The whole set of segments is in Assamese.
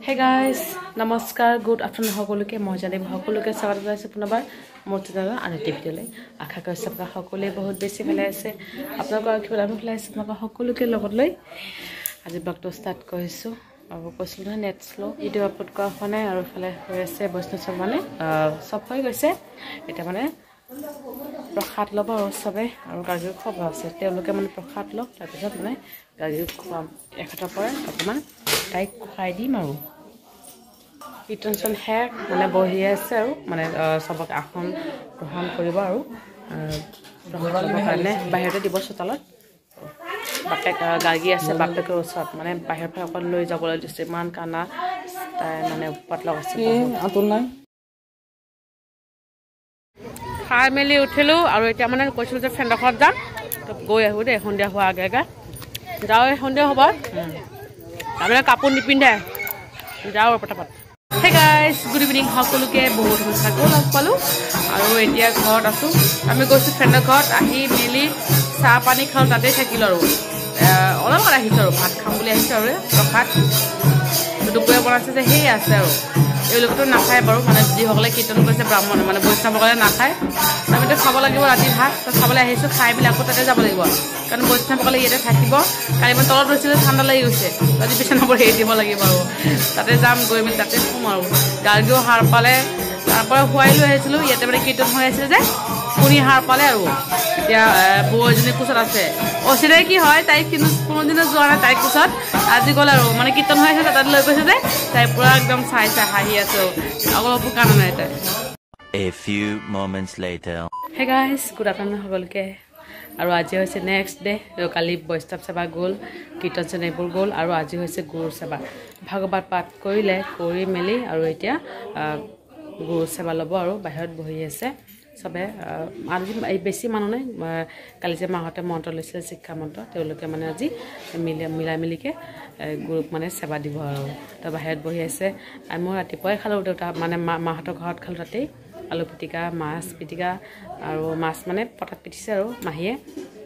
Hey guys, namaskar, good afternoon সকলোকে মই জানি সকলোকে স্বাগত জনাইছো পুনৰবাৰ মোৰ চেনেলৰ আন এটা ভিডিঅ'লৈ আশা কৰিছো আপোনালোক সকলোৱে বহুত বেছি ভালে আছে আপোনালোকৰ কিবা ভালে আছে আপোনালোক সকলোকে লগত লৈ আজি ব্লগটো ষ্টাৰ্ট কৰিছো আৰু কৈছিল নহয় নেট স্লো ভিডিঅ' আপলোড কৰা হোৱা নাই আৰু ফালে হৈ আছে বৈষ্ণৱ মানে সব হৈ গৈছে এটা মানে প্ৰসাদ ল'ব আৰু সবে আৰু গাখীৰ খোৱা আছে তেওঁলোকে মানে প্ৰসাদ লওক তাৰপিছত মানে গাখীৰ খোৱা এখটাৰ পৰা অকণমান তাইক খুৱাই দিম আৰু কীৰ্তনচন শেষ মানে বহি আছে আৰু মানে সবক আসন গ্ৰহণ কৰিব আৰু কাৰণে বাহিৰতে দিব চোতালত বাপেক গাড়ী আছে বাপেকৰ ওচৰত মানে বাহিৰৰ পৰা অকণ লৈ যাবলৈ দিছে ইমান কানা তাই মানে পাতলা আছে আতুল নাই খাই মেলি উঠিলোঁ আৰু এতিয়া মানে কৈছিলোঁ যে ফ্ৰেণ্ডৰ ঘৰত যাম তো গৈ আহোঁ দেই সন্ধিয়া হোৱা আগে আগে যাওঁ সন্ধিয়া হ'ব তাৰমানে কাপোৰ নিপিন্ধে যাওঁ আৰু পটাপট Hey guys, good evening সকলোকে বহুত সঁচাকৈ লগ পালোঁ আৰু এতিয়া ঘৰত আছোঁ আমি গৈছোঁ ফ্ৰেণ্ডৰ ঘৰত আহি মেলি চাহ পানী খাওঁ তাতেই থাকিলোঁ আৰু অলপ আহিছোঁ আৰু ভাত খাম বুলি আহিছোঁ আৰু প্ৰসাদ দুপৰীয়া বনাইছে যে সেয়ে আছে আৰু এওঁলোকেতো নাখায় বাৰু মানে যিসকলে কীৰ্তন কৰিছে ব্ৰাহ্মণ মানে বৈষ্ণৱসকলে নাখায় আমিতো খাব লাগিব ৰাতি ভাত তো খাবলৈ আহিছোঁ খাই মেলি আকৌ তাতে যাব লাগিব কাৰণ বৈষ্ণৱসকলে ইয়াতে থাকিব কালি মই তলত ৰৈছিলোঁ ঠাণ্ডা লাগি গৈছে আজি বিচনাবোৰ এৰি দিব লাগিব আৰু তাতে যাম গৈ মেলি তাতে শুম আৰু গাৰ্গীও সাৰ পালে তাৰপৰা শুৱাই লৈ আহিছিলোঁ ইয়াতে মানে কীৰ্তন হৈ আছিলে যে শুনি সাৰ পালে আৰু এতিয়া বৌ এজনী কোচত আছে অচিনাই কি হয় তাইক কিন্তু কোনোদিনো যোৱা নাই তাইৰ কোচত আজি গ'ল আৰু মানে কীৰ্তন হৈ আছে তাত লৈ গৈছে যে তাই পুৰা একদম চাই হাঁহি আছে অলপো কান্দা নাই তাই A few moments later. Hey guys, good afternoon সকলোকে আৰু আজি হৈছে নেক্সট ডে কালি বৈষ্ণৱ সেৱা গ'ল কীৰ্তন চেনেবোৰ গ'ল আৰু আজি হৈছে গুৰু সেৱা ভাগৱত পাঠ কৰিলে কৰি মেলি আৰু এতিয়া গুৰু সেৱা ল'ব আৰু বাহিৰত বহি আছে সবে আজি বেছি মানুহ নাই কালি যে মাহঁতে মন্ত্ৰ লৈছিলে শিক্ষা মন্ত্ৰ তেওঁলোকে মানে আজি মিলাই মিলিকে গুৰুক মানে সেৱা দিব আৰু তো বাহিৰত বহি আছে মই ৰাতিপুৱাই খালোঁ দেউতা মানে মাহঁতৰ ঘৰত খালোঁ তাতেই আলু পিটিকা মাছ পিটিকা আৰু মাছ মানে পটাত পিটিছে আৰু মাহীয়ে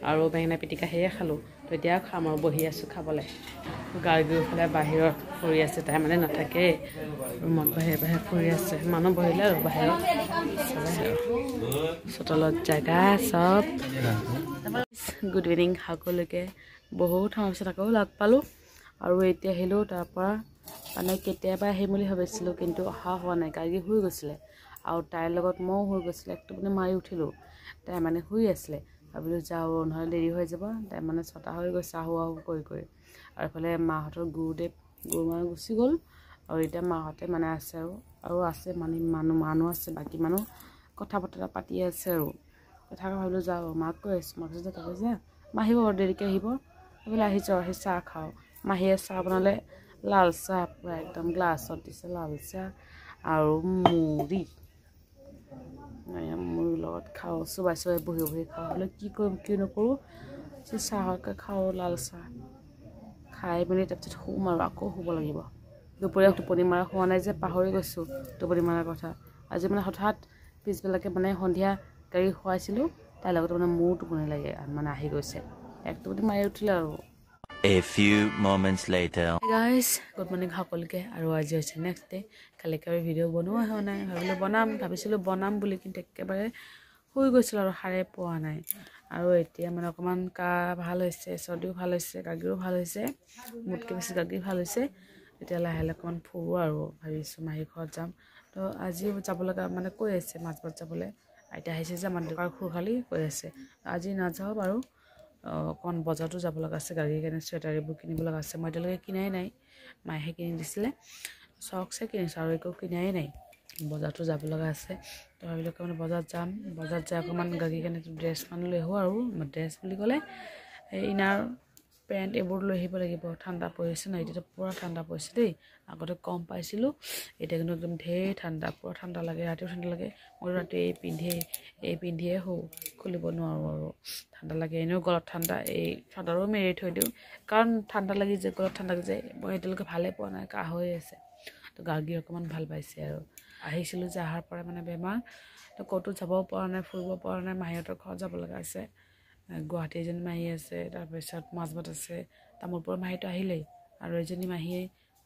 আৰু বেঙেনা পিটিকা সেয়ে খালোঁ তো এতিয়া খাম আৰু বহি আছোঁ খাবলৈ গাৰ্গীৰফালে বাহিৰত ফুৰি আছে তাই মানে নাথাকেই ৰুমত বাহিৰে ফুৰি আছে মানুহ বহিলে আৰু বাহিৰত চোতালত জেগা চব গুড ইভিনিং সকলোকে বহুত সময়ৰ পিছত আকৌ লগ পালোঁ আৰু এতিয়া আহিলোঁ তাৰপৰা মানে কেতিয়াবা আহিম বুলি ভাবিছিলোঁ কিন্তু অহা হোৱা নাই গাৰ্গী শুই গৈছিলে আৰু তাইৰ লগত ময়ো শুই গৈছিলে একটু মানে মাৰি উঠিলোঁ তাই মানে শুই আছিলে ভাবিলোঁ যাওঁ নহ'লে দেৰি হৈ যাব তাই মানে ছটা হৈ গৈছে আহো কৰি আৰু এইফালে মাহঁতৰ গুৰু মানুহ গুচি গ'ল আৰু এতিয়া মাহঁতে মানে আছে আৰু আছে মানে মানুহ আছে বাকী মানুহ কথা বতৰা পাতি আছে আৰু কথা ভাবিলোঁ যাওঁ মাক কৈ আছোঁ মাক যে তাকে যে মা আহিব বাৰু দেৰিকৈ আহিব সেইবিলাক আহি যাওঁ আহি চাহ খাওঁ মাহীয়ে চাহ বনালে লাল চাহ পূৰা একদম গ্লাছত দিছে লাল চাহ আৰু মুড়ি মুড়িৰ লগত খাওঁ চুবাই বহি খাওঁ বোলে কি কৰিম কি নকৰোঁ চাহকে খাওঁ লাল চাহ খাই মেলি তাৰপিছত শুম আৰু আকৌ শুব লাগিব দুপৰীয়া টোপনি মৰা হোৱা নাই যে পাহৰি গৈছোঁ টোপনি মৰাৰ কথা আজি মানে হঠাৎ পিছবেলাকে মানে সন্ধিয়া গাড়ী খুৱাইছিলোঁ তাইৰ লগতে মানে মোৰ টোপনি লাগে মানে আহি গৈছে এক টোপনি মাৰি উঠিলে আৰু A few moments later. Hey guys, good morning সকলোকে আৰু আজি হৈছে নেক্সট ডে কালিকে ভিডিঅ' বনোৱা হোৱা নাই ভাবিছিলোঁ বনাম বুলি কিন্তু একেবাৰে শুই গৈছিলোঁ আৰু সাৰে পোৱা নাই আৰু এতিয়া মানে অকণমান কাহ ভাল হৈছে চৰ্দিও ভাল হৈছে গাখীৰো ভাল হৈছে মোতকৈ বেছি গাখীৰ ভাল হৈছে এতিয়া লাহে লাহে অকণমান ফুৰোঁ আৰু ভাবিছোঁ মাহীৰ ঘৰত যাম তো আজিও যাব লগা মানে কৈ আছে মাছবত যাবলৈ আইতা আহিছে যে আমাৰ দোকাৰ খুৰখালি কৈ আছে আজি নাযাওঁ বাৰু অকণ বজাৰতো যাব লগা আছে গাড়ীৰ কাৰণে চুৱেটাৰ এইবোৰ কিনিব লগা আছে মই এতিয়ালৈকে কিনাই নাই মায়েহে কিনি দিছিলে চকছে কিনিছোঁ আৰু একো কিনাই নাই বজাৰতো যাব লগা আছে তো ভাবিলোঁ মানে বজাৰত যাম বজাৰত যাই অকণমান গাড়ীৰ কাৰণে ড্ৰেছ মানে লৈ আহোঁ আৰু ড্ৰেছ বুলি ক'লে ইনাৰ পেণ্ট এইবোৰ লৈ আহিব লাগিব ঠাণ্ডা পৰিছে ন এতিয়াতো পূৰা ঠাণ্ডা পৰিছে দেই আগতে কম পাইছিলোঁ এতিয়া কিন্তু একদম ঢেৰ ঠাণ্ডা পূৰা ঠাণ্ডা লাগে ৰাতিও ঠাণ্ডা লাগে মই ৰাতি এই পিন্ধিয়ে খুলিব নোৱাৰোঁ আৰু ঠাণ্ডা লাগে এনেও গলত ঠাণ্ডা এই চাদৰো মেৰি থৈ দিওঁ কাৰণ ঠাণ্ডা লাগি যে গলত ঠাণ্ডা লাগি যায় মই এতিয়ালৈকে ভালে পোৱা নাই কাহ হৈ আছে তো গাৰ্গী অকণমান ভাল পাইছে আৰু আহিছিলোঁ যে অহাৰ পৰা মানে বেমাৰ তো ক'তো যাব পৰা নাই ফুৰিব পৰা নাই মাহীহঁতৰ ঘৰত যাব লগা আছে গুৱাহাটী এজনী মাহী আছে তাৰপিছত মাছবাত আছে তামোলপুৰৰ মাহীটো আহিলেই আৰু এজনী মাহীয়ে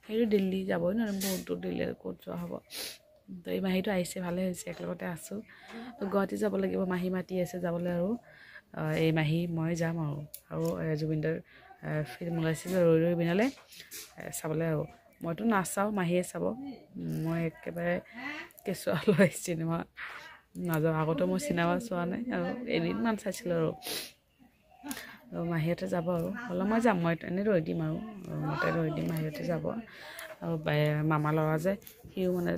সেইটো দিল্লী যাবই নহয় বহুত দূৰ দিল্লী ক'ত যোৱা হ'ব তো এই মাহীটো আহিছে ভালে হৈছে একেলগতে আছোঁ তো গুৱাহাটী যাব লাগিব মাহী মাতি আছে যাবলৈ আৰু এই মাহী মই যাম আৰু জুবিনদাৰ ফিল্ম ওলাইছে ৰৈ ৰৈ বিনালে চাবলৈ আৰু মইতো নাচাওঁ মাহীয়ে চাব মই একেবাৰে কেঁচুৱা লৈ চিনেমা নাযাওঁ আগতে মই চিনেমা চোৱা নাই আৰু এদিনমান চাইছিলোঁ আৰু মাহীহঁতে যাব আৰু হ'লে মই যাম মই এনেই ৰৈ দিম আৰু মতে ৰৈ দিম মাহীহঁতে যাব আৰু মামা ল'ৰা যে সিও মানে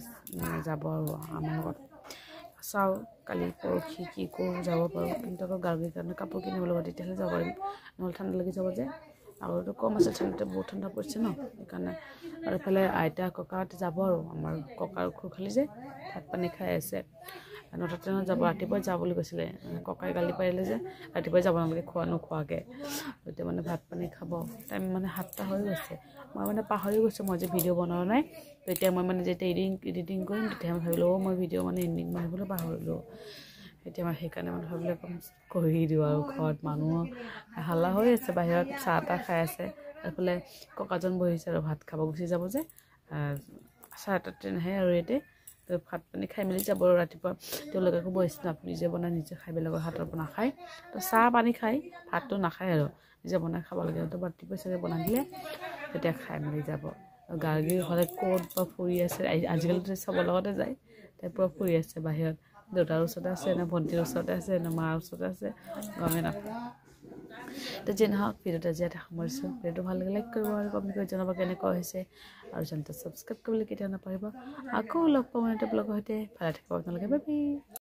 যাব আৰু আমাৰ লগত চাওঁ কালি পৰহি কি কৰোঁ যাব পাৰোঁ কিন্তু আকৌ গাৰ্গীৰ কাৰণে কাপোৰ কিনিব লাগিব তেতিয়াহ'লে যাব পাৰিম নহ'লে ঠাণ্ডা লাগি যাব যে আগতো কম আছে ঠাণ্ডাতে বহুত ঠাণ্ডা পৰিছে ন সেইকাৰণে আৰু এইফালে আইতা ককাহঁতে যাব আৰু আমাৰ ককাৰ খুখালি যে ভাত পানী খাই আছে 9টা ট্ৰেইনত যাব ৰাতিপুৱাই যাব বুলি কৈছিলে ককাই গালি পাৰিলে যে ৰাতিপুৱাই যাব নালাগে খোৱা নোখোৱাকৈ এতিয়া মানে ভাত পানী খাব টাইম মানে 7টা হৈ গৈছে মই মানে পাহৰি গৈছোঁ মই যে ভিডিঅ' বনোৱা নাই তেতিয়া মই মানে যেতিয়া এডিটিং কৰিম তেতিয়া মই ভাবিলোঁ মই ভিডিঅ' মানে এণ্ডিং মাৰিবলৈ পাহৰিলোঁ এতিয়া মই সেইকাৰণে মানে ভাবিলোঁ কৰি দিওঁ আৰু ঘৰত মানুহ হাল্লা হৈ আছে বাহিৰত চাহ তাহ খাই আছে এইফালে ককাজন বহিছে আৰু ভাত খাব গুচি যাব যে 7টা ট্ৰেইন আহে আৰু ইয়াতে তো ভাত পানী খাই মেলি যাব আৰু ৰাতিপুৱা তেওঁলোকে আকৌ বহিছে না নিজে বনাই নিজে খাই বেলেগৰ হাতৰ পৰা নাখায় তো চাহ পানী খাই ভাতটো নাখায় আৰু নিজে বনাই খাব লাগে তো ৰাতিপুৱা চাগে বনাই দিলে তেতিয়া খাই মেলি যাব গাৰ্গী হ'লে ক'ত বা ফুৰি আছে আজিকালিতো চবৰ লগতে যায় তাই পুৰা ফুৰি আছে বাহিৰত দেউতাৰ ওচৰতে আছে নে ভণ্টিৰ ওচৰতে আছে নে মাৰ ওচৰতে আছে গমেই নাপায় তো যে নহওক ভিডিঅ'টো আজি এটা সামৰিছোঁ ভিডিঅ'টো ভাল লাগিলে লাইক কৰিব আৰু কমেণ্ট কৰি জনাব কেনেকুৱা হৈছে আৰু চেনেলটো ছাবস্ক্ৰাইব কৰিবলৈ কেতিয়াও নাপাহৰিব আকৌ লগ পাম এটা ব্লগৰ সৈতে ভালে থাকিব আপোনালোকে বাই বাই